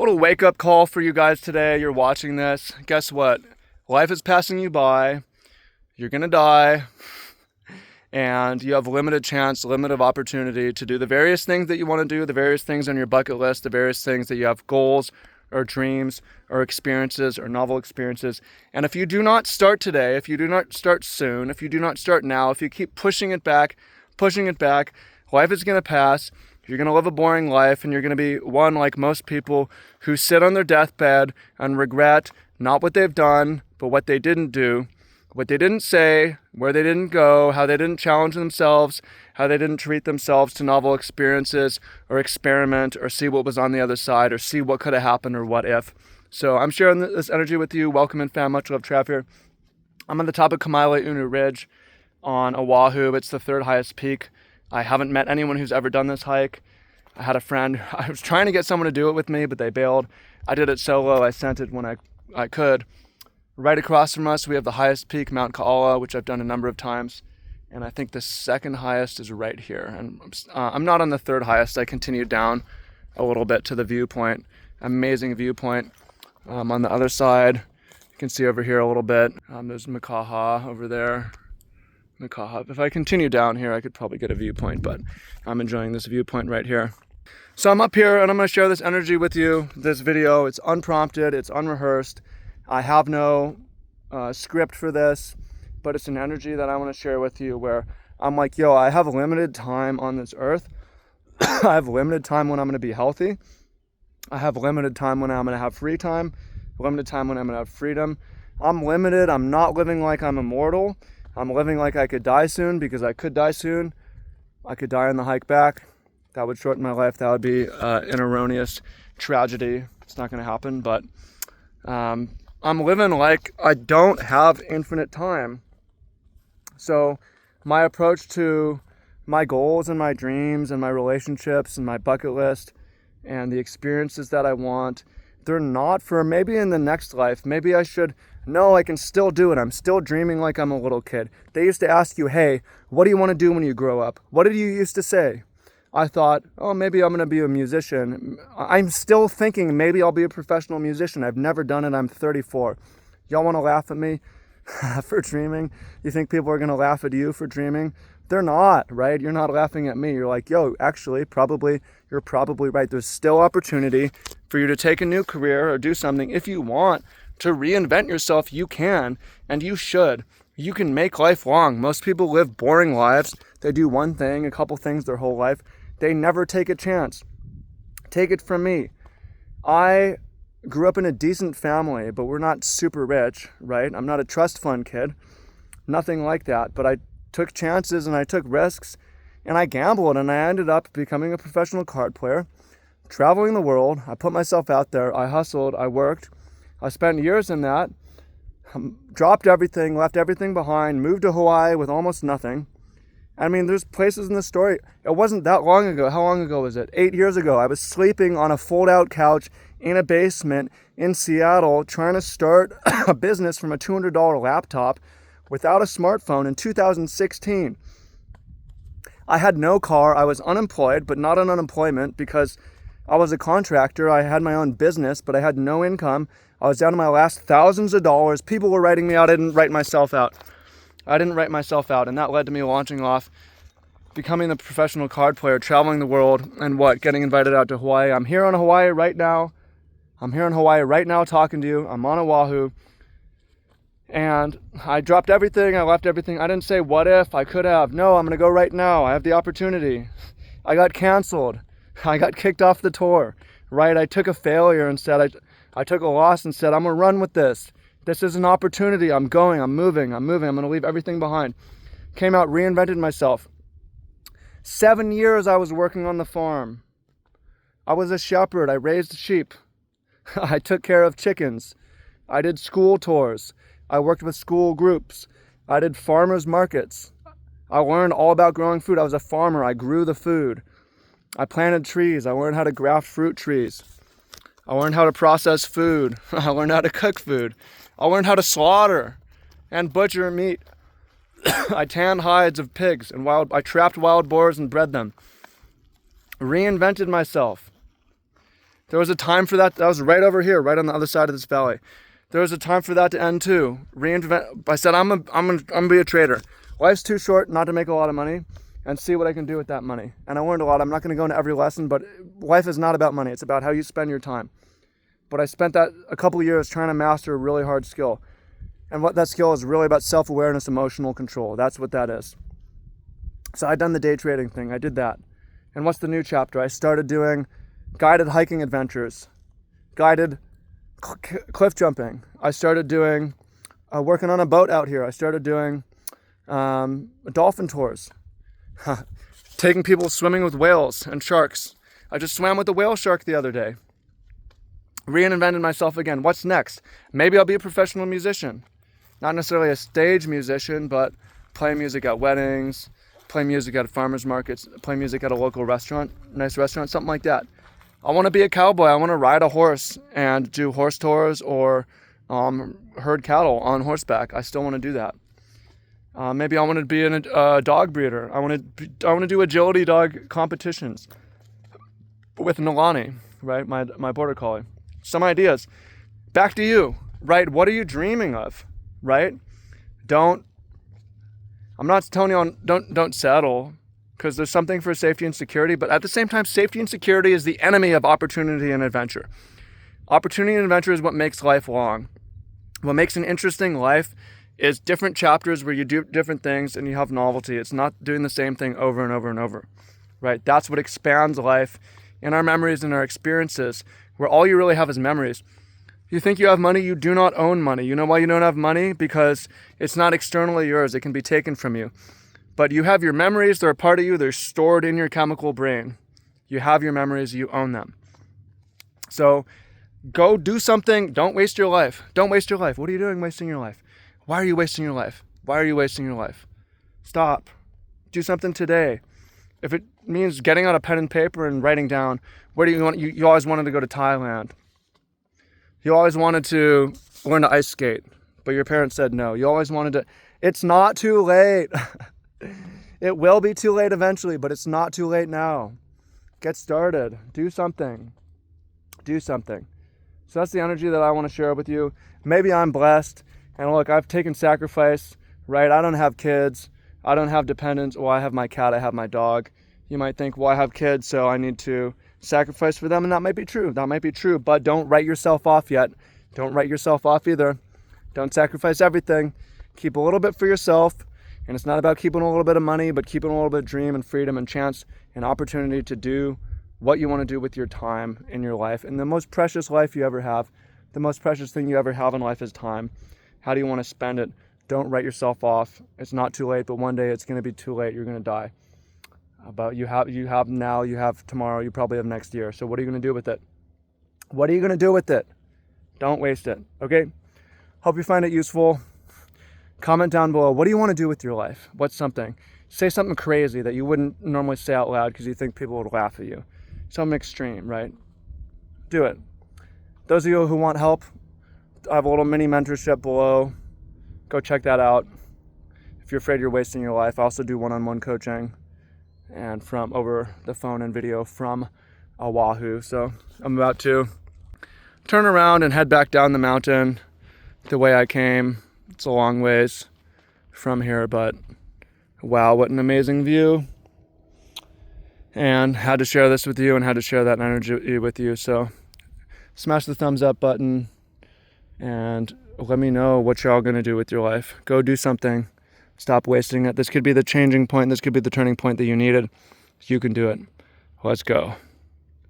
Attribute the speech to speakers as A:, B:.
A: little wake-up call for you guys today. You're watching this. Guess what? Life is passing you by. You're gonna die. And you have limited chance, limited opportunity to do the various things that you want to do, the various things on your bucket list, the various things that you have goals or dreams or experiences or novel experiences. And if you do not start today, if you do not start soon, if you do not start now, if you keep pushing it back, life is going to pass. You're going to live a boring life, and you're going to be one like most people who sit on their deathbed and regret not what they've done, but what they didn't do, what they didn't say, where they didn't go, how they didn't challenge themselves, how they didn't treat themselves to novel experiences or experiment or see what was on the other side or see what could have happened or what if. So I'm sharing this energy with you. Welcome in, fam. Much love, Trav here. I'm on the top of Kamaila'unu Ridge on Oahu. It's the third highest peak. I haven't met anyone who's ever done this hike. I had a friend. I was trying to get someone to do it with me, but they bailed. I did it solo. I sent it when I could. Right across from us, we have the highest peak, Mount Ka'ala, which I've done a number of times. And I think the second highest is right here. And I'm not on the third highest. I continued down a little bit to the viewpoint. Amazing viewpoint. On the other side, you can see over here a little bit. There's Makaha over there. Makaha. If I continue down here, I could probably get a viewpoint, but I'm enjoying this viewpoint right here. So I'm up here, and I'm going to share this energy with you. This video, it's unprompted, it's unrehearsed. I have no script for this, but it's an energy that I want to share with you where I'm like, yo, I have limited time on this earth. I have limited time when I'm going to be healthy. I have limited time when I'm going to have free time, limited time when I'm going to have freedom. I'm limited. I'm not living like I'm immortal. I'm living like I could die soon because I could die soon. I could die on the hike back. That would shorten my life. That would be an erroneous tragedy. It's not going to happen, but I'm living like I don't have infinite time. So my approach to my goals and my dreams and my relationships and my bucket list and the experiences that I want, they're not for maybe in the next life. Maybe I should, no, I can still do it. I'm still dreaming like I'm a little kid. They used to ask you, hey, what do you want to do when you grow up? What did you used to say? I thought, oh, maybe I'm going to be a musician. I'm still thinking maybe I'll be a professional musician. I've never done it. I'm 34. Y'all want to laugh at me for dreaming? You think people are going to laugh at you for dreaming? They're not, right? You're not laughing at me. You're like, yo, actually, you're probably right. There's still opportunity for you to take a new career or do something. If you want to reinvent yourself, you can, and you should. You can make life long. Most people live boring lives. They do one thing, a couple things their whole life. They never take a chance. Take it from me. I grew up in a decent family, but we're not super rich, right? I'm not a trust fund kid. Nothing like that. But I took chances and I took risks and I gambled and I ended up becoming a professional card player, traveling the world. I put myself out there. I hustled. I worked. I spent years in that. Dropped everything, left everything behind, moved to Hawaii with almost nothing. I mean, there's places in the story. It wasn't that long ago. How long ago was it? 8 years ago. I was sleeping on a fold-out couch in a basement in Seattle trying to start a business from a $200 laptop without a smartphone in 2016. I had no car. I was unemployed, but not on unemployment because I was a contractor. I had my own business, but I had no income. I was down to my last thousands of dollars. People were writing me out. I didn't write myself out. And that led to me launching off, becoming the professional card player, traveling the world, and getting invited out to Hawaii. I'm here on Hawaii right now. Talking to you. I'm on Oahu. And I dropped everything. I left everything. I didn't say, what if? I could have. No, I'm going to go right now. I have the opportunity. I got canceled. I got kicked off the tour, right? I took a failure and said, I took a loss and said, I'm going to run with this. This is an opportunity. I'm going, I'm moving. I'm going to leave everything behind. Came out, reinvented myself. 7 years I was working on the farm. I was a shepherd. I raised sheep. I took care of chickens. I did school tours. I worked with school groups. I did farmers markets. I learned all about growing food. I was a farmer. I grew the food. I planted trees. I learned how to graft fruit trees. I learned how to process food. I learned how to cook food. I learned how to slaughter and butcher meat. I tanned hides of pigs and I trapped wild boars and bred them. Reinvented myself. There was a time for that. That was right over here, right on the other side of this valley. There was a time for that to end too. Reinvent. I said, I'm gonna be a trader. Life's too short not to make a lot of money and see what I can do with that money. And I learned a lot. I'm not going to go into every lesson, but life is not about money. It's about how you spend your time. But I spent that a couple of years trying to master a really hard skill. And what that skill is really about self-awareness, emotional control. That's what that is. So I'd done the day trading thing. I did that. And what's the new chapter? I started doing guided hiking adventures, guided cliff jumping. I started doing, working on a boat out here. I started doing dolphin tours. Taking people swimming with whales and sharks. I just swam with a whale shark the other day. Reinvented myself again. What's next? Maybe I'll be a professional musician. Not necessarily a stage musician, but play music at weddings, play music at farmers markets, play music at a local restaurant, nice restaurant, something like that. I want to be a cowboy. I want to ride a horse and do horse tours or herd cattle on horseback. I still want to do that. Maybe I want to be a dog breeder. I want to do agility dog competitions with Nalani, right? My border collie. Some ideas. Back to you, right? What are you dreaming of, right? I'm not telling you don't settle, because there's something for safety and security, but at the same time, safety and security is the enemy of opportunity and adventure. Opportunity and adventure is what makes life long. What makes an interesting life is different chapters where you do different things and you have novelty. It's not doing the same thing over and over and over, right? That's what expands life in our memories and our experiences, where all you really have is memories. You think you have money, you do not own money. You know why you don't have money? Because it's not externally yours. It can be taken from you. But you have your memories, they're a part of you, they're stored in your chemical brain. You have your memories, you own them. So go do something, don't waste your life. Don't waste your life. What are you doing wasting your life? Why are you wasting your life? Why are you wasting your life? Stop. Do something today. If it means getting out a pen and paper and writing down, where do you want, you always wanted to go to Thailand. You always wanted to learn to ice skate, but your parents said no. You always wanted to, it's not too late. It will be too late eventually, but it's not too late now. Get started. Do something. Do something. So that's the energy that I want to share with you. Maybe I'm blessed. And look, I've taken sacrifice, right? I don't have kids. I don't have dependents. Well, I have my cat. I have my dog. You might think, well, I have kids, so I need to sacrifice for them. And that might be true. That might be true. But don't write yourself off yet. Don't write yourself off either. Don't sacrifice everything. Keep a little bit for yourself. And it's not about keeping a little bit of money, but keeping a little bit of dream and freedom and chance and opportunity to do what you want to do with your time in your life. And the most precious life you ever have, the most precious thing you ever have in life is time. How do you want to spend it? Don't write yourself off. It's not too late, but one day it's going to be too late. You're going to die. But you have now, you have tomorrow, you probably have next year. So what are you going to do with it? What are you going to do with it? Don't waste it. Okay? Hope you find it useful. Comment down below. What do you want to do with your life? What's something? Say something crazy that you wouldn't normally say out loud because you think people would laugh at you. Something extreme, right? Do it. Those of you who want help, I have a little mini mentorship below. Go check that out. If you're afraid you're wasting your life, I also do one-on-one coaching and from over the phone and video from Oahu. So I'm about to turn around and head back down the mountain the way I came. It's a long ways from here, but wow, what an amazing view. And had to share this with you and had to share that energy with you. So smash the thumbs up button and let me know what y'all gonna do with your life. Go do something. Stop wasting it. This could be the changing point. This could be the turning point that you needed. You can do it. Let's go.